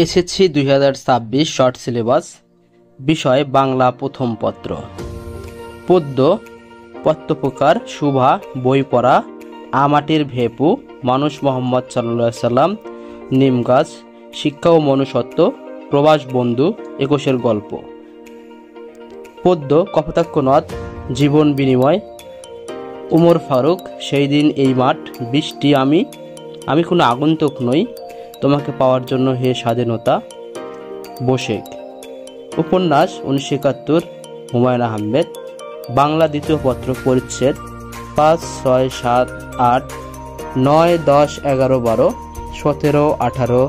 SSC 2026 short syllabus. বিষয় বাংলা প্রথম পত্র। পদ্য, পত্রপ্রকার, শুভা, বই পড়া, আমাটির ভেপু, মানুষ মোহাম্মদ সাল্লাল্লাহু আলাইহি সাল্লাম, নিম গাছ, শিক্ষা ও মনুষ্যত্ব, প্রবাস বন্ধু, 21-এর গল্প। পদ্য, কপোতাক্ষ নদ, জীবন বিনিময়, উমর ফারুক, সেই দিন এই মাঠ, বৃষ্টি, আমি কোনো আগন্তুক নই, তোমাকে পাওয়ার জন্য হে স্বাধীনতা, বোশেখ। উপন্যাস 1971, হুমায়ুন আহমেদ। বাংলা দ্বিতীয় পত্র, পরিচ্ছেদ 5, 6, 7, 8, 9, 10, 11, 12, 17, 18,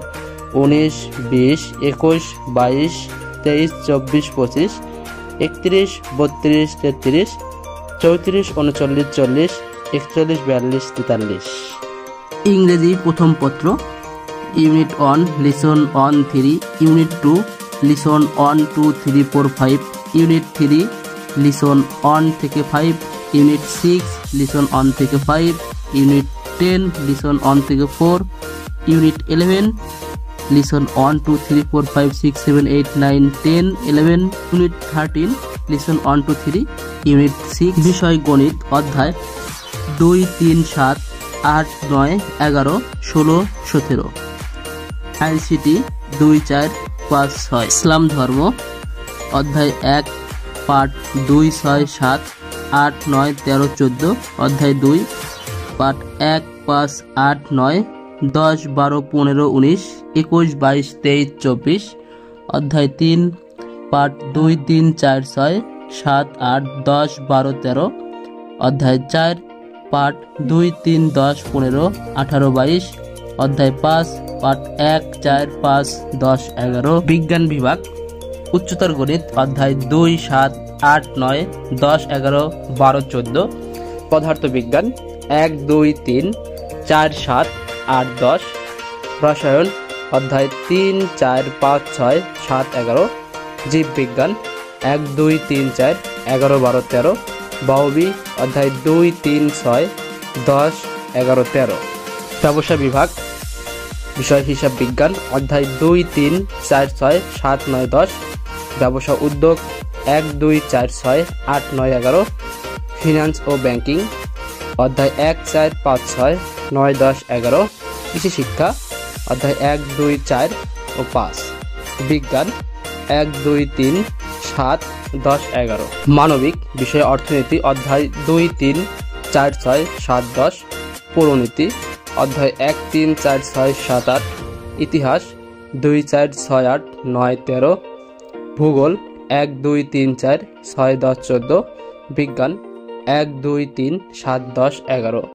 19, 20, 21, 22, 23, 24, 25, 31, 32, 33, 34, 39, 40, 41, 42, 43। ইংরেজি প্রথম পত্র। Unit 1, lesson 1, 3, unit 2, lesson 1, 2, 3, 4, 5, unit 3, lesson 1 থেকে 5, ইউনিট 6, লিসন 1 থেকে 5, ইউনিট 10, লিসন 1 থেকে 4, unit 11, listen 1, 2, 3, 4, 5, 6, 7, 8, 9, 10, 11, unit 13, listen 1 to 3, unit 6। বিষয় গণিত। অধ্যায় 2, 3, 7, 8, 9, 11, 16, 17। আইসিটি 2, 4, 5, 6। ইসলাম ধর্ম। অধ্যায় 1, পাঠ 2, 6, 7, 8, 9, 13, 14। অধ্যায় 2, পাঠ 1, 5, 8, 9, 10, 12, 15, 19, 21, 22, 23, 24। অধ্যায় 3, পাঠ 2, 3, 4, 6, 7, 8, 10, 12, 13। অধ্যায় 4, পাঠ 2, 3, 10, 15, 18, 22। অধ্যায় 5, পাঠ 1, 4, 5, 10, 11। বিজ্ঞান বিভাগ। উচ্চতর গণিত। অধ্যায় 2, 7, 8, 9, 10, 11, 12, 14। পদার্থ বিজ্ঞান 1, 2, 3, 4, 7, 8, 10। রসায়ন। অধ্যায় 3, 4, 5, 6, 7, 11। জীববিজ্ঞান 1, 2, 3, 4, 11, 12, 13। বায়বী। অধ্যায় 2, 3, 6, 10, 11, 13। ব্যবসা বিভাগ। বিষয় হিসাব বিজ্ঞান। অধ্যায় 2, 3, 4, 6, 7, 9, 10। ব্যবসা উদ্যোগ 1, 2, 4, 6, 8, 9, 11। ফিনান্স ও ব্যাংকিং। অধ্যায় 1, 4, 5, 6, 9, 10, 11। কৃষি শিক্ষা। অধ্যায় 1, 2, 4 ও 5। বিজ্ঞান 1, 2, 3, 7, 10, 11। মানবিক বিষয় অর্থনীতি। অধ্যায় 2, 3, 4, 6, 7, 10। পৌরনীতি। অধ্যায় 1, 3, 4, 6, 7, 8। ইতিহাস 2, 4, 6, 8, 9, 13। ভূগোল 1, 2, 3, 4, 6, 10, 14। বিজ্ঞান 1, 2, 3, 7, 10, 11।